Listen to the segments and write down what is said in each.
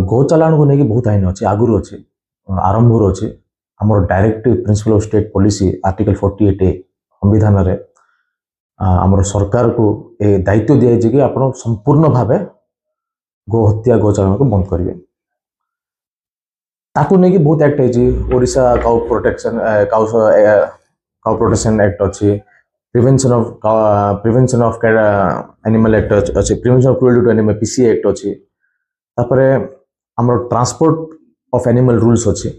गोचालाण को लेकिन बहुत आईन अच्छे आगुरी अच्छे आरंभ अच्छे आम directive principle of state policy article 48A संविधान आम सरकार को ए दायित्व दिखाई कि आप संपूर्ण भाव गो हत्या गोचालाण को बंद करेंगे ताकू नहीं बहुत एक्ट है ओडिशा काउ प्रोटेक्शन एक्ट अच्छी प्रिवेंशन ऑफ एनिमल एक्ट अच्छी prevention of cruelty to animal PCA act अच्छी तापर आमर ट्रांसपोर्ट ऑफ एनिमल रूल्स अच्छे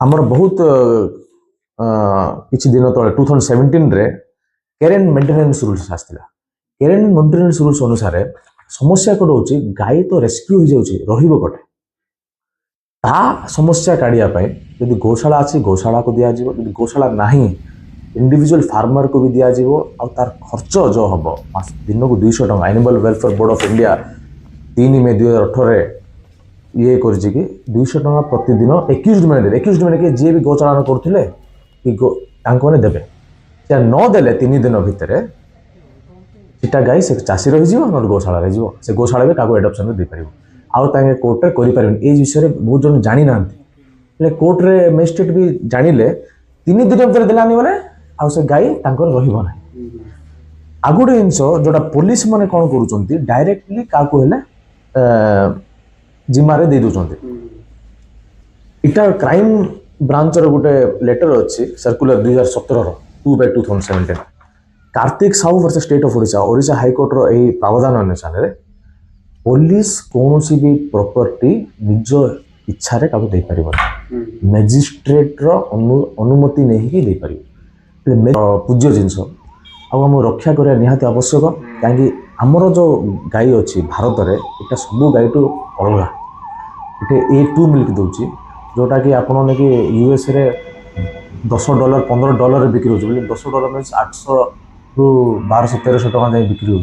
आमर बहुत किसी दिन तले 2017 रे केरेन मेंटेनेंस रूल्स आसला केरेन मेंटेनेंस रूल्स अनुसार समस्या कौन हो गाई तो रेस्क्यू हो जाऊँगी रोटे ता समस्या काढ़िया यदि गौशाला अच्छी गौशाला को दिज्व गौशाला नहीं इंडिविजुअल फार्मर को भी दिज्व आर खर्च जो हम दिन को 200 टका animal welfare board of India 3 मई 2018 ये कर 200 टका प्रतिदिन एक्यूज मैंने कि जी भी गोचालन करते कि देवे नदेले 3 दिन भितर सीटा गाई से चाषी रही गौशाला रही से गौशाला भी क्या एडप्शन दे पार आउ कोर्टे कर विषय बहुत जन जानी ना कोर्टे मजिस्ट्रेट भी जानिले 3 दिन भर देलानी बोले आउ से गाई रहा आ गोटे जिनस जोटा पुलिस मैंने कौन कर डायरेक्टली क्या जिम्मारे दे दौरान इटा क्राइम ब्रांच गोटे लेटर अच्छी circular 2017 2/2017 Kartik Sahu versus state of Odisha Odisha high court रो यही प्रावधान अनुसार पुलिस कौन सी भी प्रॉपर्टी निज इच्छा रे काको दे परिबो मैजिस्ट्रेट रो अनुमति नहीं कि दे परिबो पूज्य जिनस आम रक्षा करिया निहाती आवश्यक कहीं आमर जो गाई अच्छी भारत में इटा सब गाई टू अलग इटे A2 मिल्क दूसरी जोटा कि आपन कि US रे $10 $15 बिक्री हो $10 मीन्स 800 रू 1200 1300 टका जाए बिक्री हो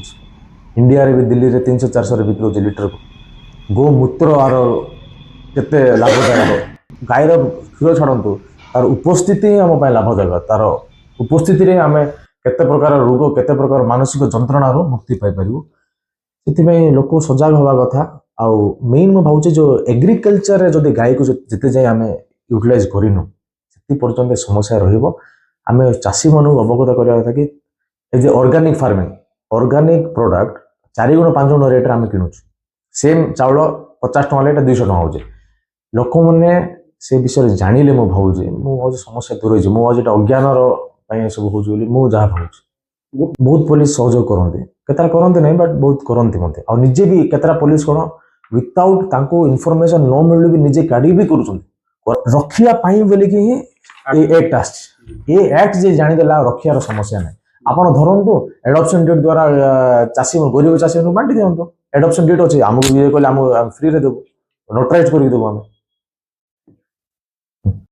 इंडिया रे भी दिल्ली रे 300 400 बिक्री हो लीटर को गोमूत्र आर केते लाभदायक गायर क्षीर छाड़ू तार उपस्थिति आम लाभदायक तार उपस्थिति आम केते प्रकार रोग केते प्रकार मानसिक जंत्रणा मुक्ति पाई पार लोक सजग हवा कथा आउ मेन मैं भावुँ जो एग्रीकल्चर रे जदि गाई को जिते जाए आम यूटिलाइज करूँ से पर्यटन समस्या रमें चाषी मन अवगत करवा कथा कि as a organic farming organic product 4 गुण 5 गुण रेट आम किणुच सेम चाउल 50 टका 200 टका हो लोक मैंने से विषय जानिले मु भावुँ समस्या दूर हो अज्ञान सब हो जहाँ भावुँ बहुत पुलिस सहयोग करते केतरा करते नहीं बट बहुत करते आ निजे भी केतरा पुलिस कौन विदाउट तांको इनफॉरमेशन न मिलू भी निजे गाड़ी भी कर रखिया बोलिकी ही एक्ट आक्ट जे जानीदेला रखियार समस्या ना आपड़ धरतु एडप्शन डेट द्वारा चाषी गरीब चाषी बांटी दिखाँ एडप्शन डेट अच्छे आमको ये कहले फ्री देवु नोटराइज करके देवु आम